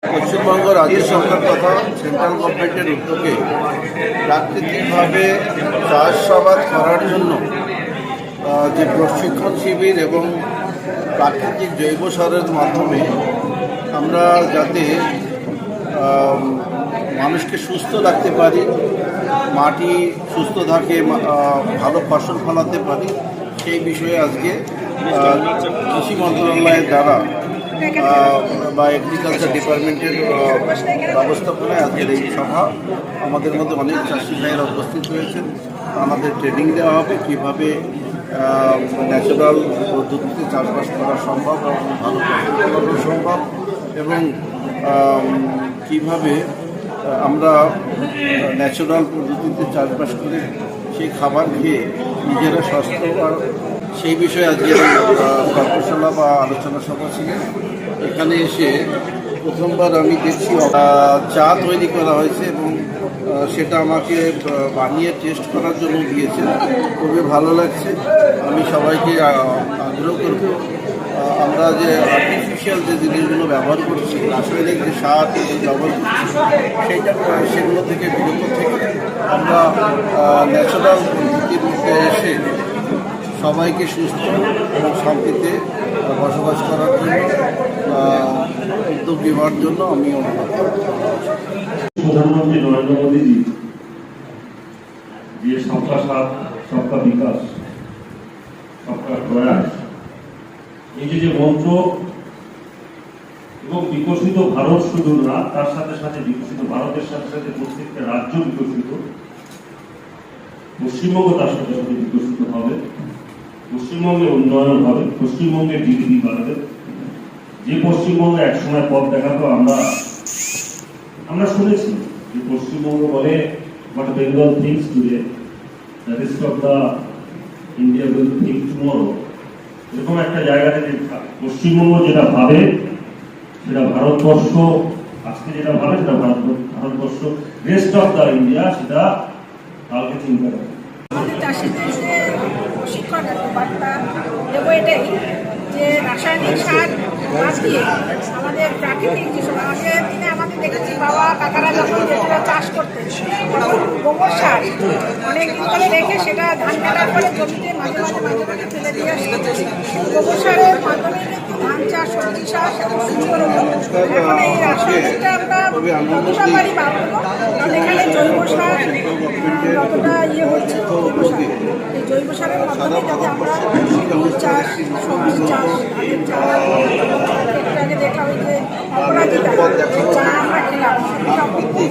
পশ্চিমবঙ্গ রাজ্য সরকার তথা সেন্ট্রাল গভর্নমেন্টের উদ্যোগে প্রাকৃতিকভাবে চাষাবাদ করার জন্য যে প্রশিক্ষণ শিবির এবং প্রাকৃতিক জৈব সারের মাধ্যমে আমরা যাতে মানুষকে সুস্থ রাখতে পারি, মাটি সুস্থ থাকে, ভালো ফসল ফলাতে পারি, সেই বিষয়ে আজকে কৃষি মন্ত্রণালয়ের দ্বারা বা এগ্রিকালচার ডিপার্টমেন্টের ব্যবস্থাপনায় আজকের এই সভা। আমাদের মধ্যে অনেক চাষি ভাইয়েরা উপস্থিত হয়েছেন। আমাদের ট্রেনিং দেওয়া হবে কীভাবে ন্যাচারাল পদ্ধতিতে চাষবাস করা সম্ভব এবং ভালো ফসল ফলানো সম্ভব, এবং কীভাবে আমরা ন্যাচারাল পদ্ধতিতে চাষবাস করে সেই খাবার খেয়ে নিজেরা স্বাস্থ্য আর সেই বিষয়ে আজকে কর্মশালা বা আলোচনা সভা ছিল। এখানে এসে প্রথমবার আমি দেখছি চা তৈরি করা হয়েছে এবং সেটা আমাকে বানিয়ে টেস্ট করার জন্য দিয়েছে। খুবই ভালো লাগছে। আমি সবাইকে আগ্রহ করব, আমরা যে আর্টিফিশিয়াল যে জিনিসগুলো ব্যবহার করছি, রাসায়নিক যে সার ব্যবহার করছি, সেগুলো থেকে বিরত থেকে আমরা ন্যাচারাল পদ্ধতির মধ্যে এসে সবাইকে সুস্থ এবং শান্তিতে বসবাস করার জন্য উদ্যোগ নেওয়ার জন্য আমি অনুরোধ করব। প্রধানমন্ত্রী নরেন্দ্র মোদীজি যে সবকা সাথ সবকা বিকাশ সবকা প্রয়াস, এই যে মন্ত্র এবং বিকশিত ভারত শুধু না, তার সাথে সাথে বিকশিত ভারতের সাথে সাথে প্রত্যেকটা রাজ্য বিকশিত, পশ্চিমবঙ্গ তার সাথে সাথে বিকশিত হবে, পশ্চিমবঙ্গের উন্নয়ন হবে, পশ্চিমবঙ্গের জিডিপি বাড়বে। যে পশ্চিমবঙ্গ একসময় পথ দেখাতো, আমরা শুনেছি যে পশ্চিমবঙ্গ বলে what Bengal thinks today, the rest of the India will think tomorrow। এরকম একটা জায়গা থেকে পশ্চিমবঙ্গ যেটা ভাবে সেটা ভারতবর্ষ, আজকে যেটা ভাবে সেটা Bharatvarsha, rest of the India সেটা কালকে চিন্তা করে। প্রশিক্ষণ বার্তা দেবো এটাই যে রাসায়নিক সার বাদ দিয়ে আমাদের প্রাকৃতিক যে আগের দিনে আমাদের দেখেছি বাবা কাকারা যখন যেটা চাষ করতেন তখন গোবর সার অনেক দিন ধরে রেখে সেটা ধান কাটার পরে জমিতে মাঝে মাঝে ফেলে দিয়ে আসতে, গোবর সারের মাধ্যমে কিন্তু ধান চাষ, সবজি চাষ এবং এখন এই রাসায়নিকটা আমরা যতটা পারি বাড়বো, কারণ এখানে জৈব সার যতটা হচ্ছে এই জৈব সারের মাধ্যমে যাতে আমরা ফুল চাষ, সবজি চাষ, ধানের চাষ, একটু আগে দেখা ওই যে অপরাজিতা চা আমরা খেলাম, যে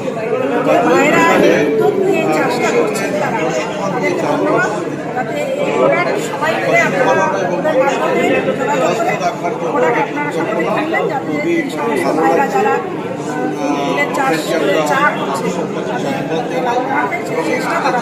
ভাইরা উদ্যোগ নিয়ে চাষটা করছেন তারা তাদেরকে ধন্যবাদ। যাতে এরা সবাই মিলে আপনারা ওদের মাধ্যমে যোগাযোগ করে ওটাকে আপনারা সকলে থাকলেন, যাতে এই সমস্ত ভাইরা যারা চাষ চা করছে তাদের চেষ্টা করা।